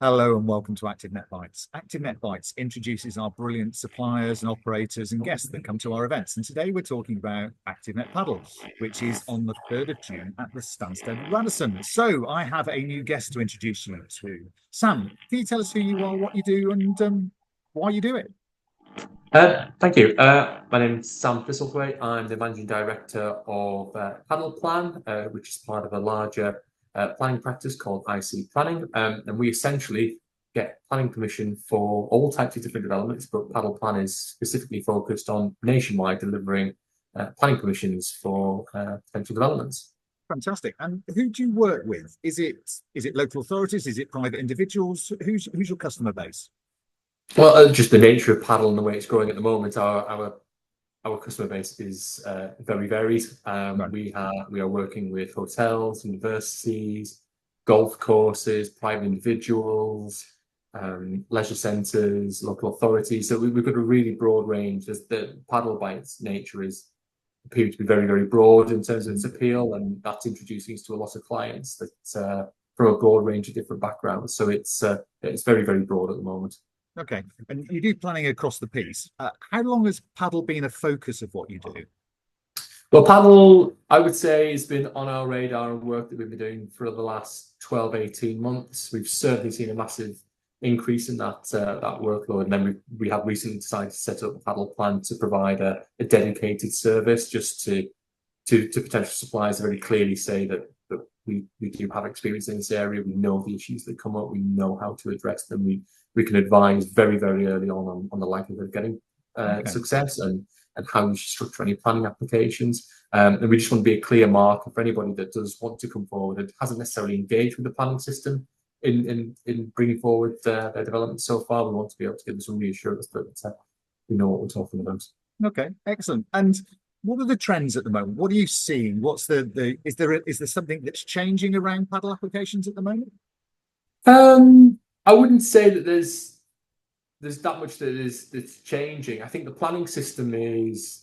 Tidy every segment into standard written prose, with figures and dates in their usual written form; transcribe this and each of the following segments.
Hello and welcome to ActiveNet Bites. ActiveNet Bites introduces our brilliant suppliers and operators and guests that come to our events. And today we're talking about ActiveNet Paddle, which is on the 3rd of June at the Stansted Radisson. So I have a new guest to introduce you to. Sam, can you tell us who you are, what you do, and why you do it? Thank you. My name is Sam Thistlethwaite. I'm the Managing Director of Padel Plan, which is part of a larger planning practice called IC Planning. And we essentially get planning permission for all types of different developments, but Padel Plan is specifically focused on nationwide delivering planning permissions for potential developments. Fantastic. And who do you work with? Is it local authorities? Is it private individuals? Who's your customer base? Well, just the nature of paddle and the way it's growing at the moment, our customer base is very varied. Right. We are working with hotels, universities, golf courses, private individuals, leisure centres, local authorities. So we've got a really broad range. The paddle by its nature is appeared to be very, very broad in terms of its appeal, and that's introducing us to a lot of clients that from a broad range of different backgrounds. So it's very, very broad at the moment. Okay. And you do planning across the piece. How long has paddle been a focus of what you do? Well, paddle, I would say, has been on our radar and work that we've been doing for the last 12, 18 months. We've certainly seen a massive increase in that workload. And then we have recently decided to set up a paddle plan to provide a dedicated service just to potential suppliers to very clearly say that we do have experience in this area. We know the issues that come up. We know how to address them. We can advise very, very early on the likelihood of getting success and how you should structure any planning applications. And we just want to be a clear marker for anybody that does want to come forward and hasn't necessarily engaged with the planning system in bringing forward their development so far. We want to be able to give them some reassurance that we know what we're talking about. Okay, excellent. And what are the trends at the moment? What are you seeing? What's is there something that's changing around paddle applications at the moment? I wouldn't say that there's that much that's changing. I think the planning system is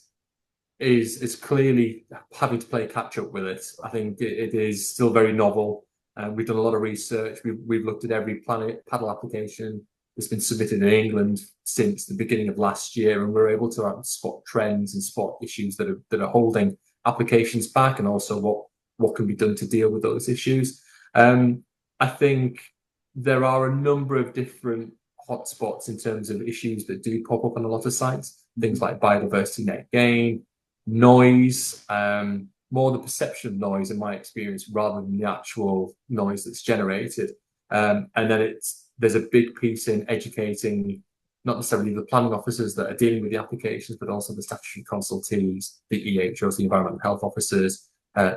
clearly having to play catch up with it. I think it is still very novel. We've done a lot of research. We've looked at every paddle application that's been submitted in England since the beginning of last year, and we're able to spot trends and spot issues that are holding applications back, and also what can be done to deal with those issues. I think there are a number of different hotspots in terms of issues that do pop up on a lot of sites. Things like biodiversity net gain, noise, more the perception of noise in my experience rather than the actual noise that's generated. And then there's a big piece in educating not necessarily the planning officers that are dealing with the applications, but also the statutory consultees, the EHOs, the environmental health officers,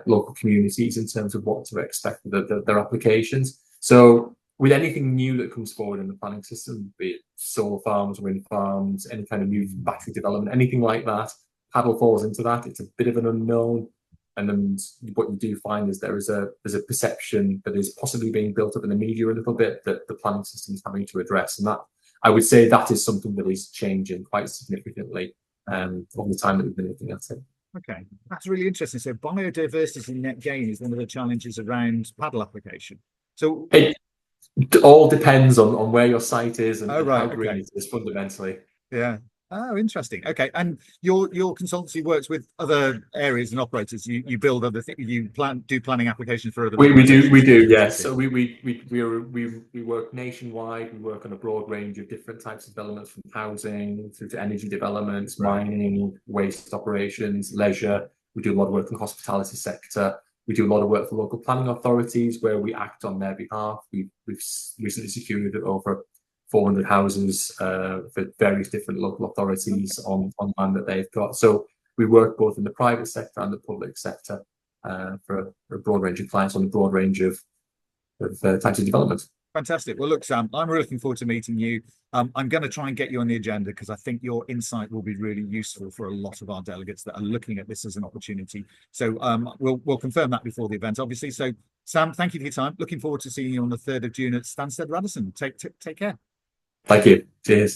local communities in terms of what to expect with their applications. So with anything new that comes forward in the planning system, be it solar farms, wind farms, any kind of new battery development, anything like that, paddle falls into that. It's a bit of an unknown. And then what you do find is there's a perception that is possibly being built up in the media a little bit that the planning system is having to address. And that, I would say, that is something that is changing quite significantly over the time that we've been looking at it. Okay, that's really interesting. So biodiversity net gain is one of the challenges around paddle application. So it all depends on where your site is and how green it is fundamentally. Yeah. Oh, interesting. Okay, and your consultancy works with other areas and operators. You build other things. You do planning applications for other. We do. Yes. So we work nationwide. We work on a broad range of different types of developments, from housing through to energy developments, mining, waste operations, leisure. We do a lot of work in the hospitality sector. We do a lot of work for local planning authorities where we act on their behalf. We've recently secured over 400 houses for various different local authorities on land that they've got. So we work both in the private sector and the public sector for a broad range of clients on a broad range of types of development. Fantastic. Well, look, Sam, I'm really looking forward to meeting you. I'm going to try and get you on the agenda because I think your insight will be really useful for a lot of our delegates that are looking at this as an opportunity. So we'll confirm that before the event, obviously. So, Sam, thank you for your time. Looking forward to seeing you on the 3rd of June at Stansted Radisson. Take care. Thank you. Cheers.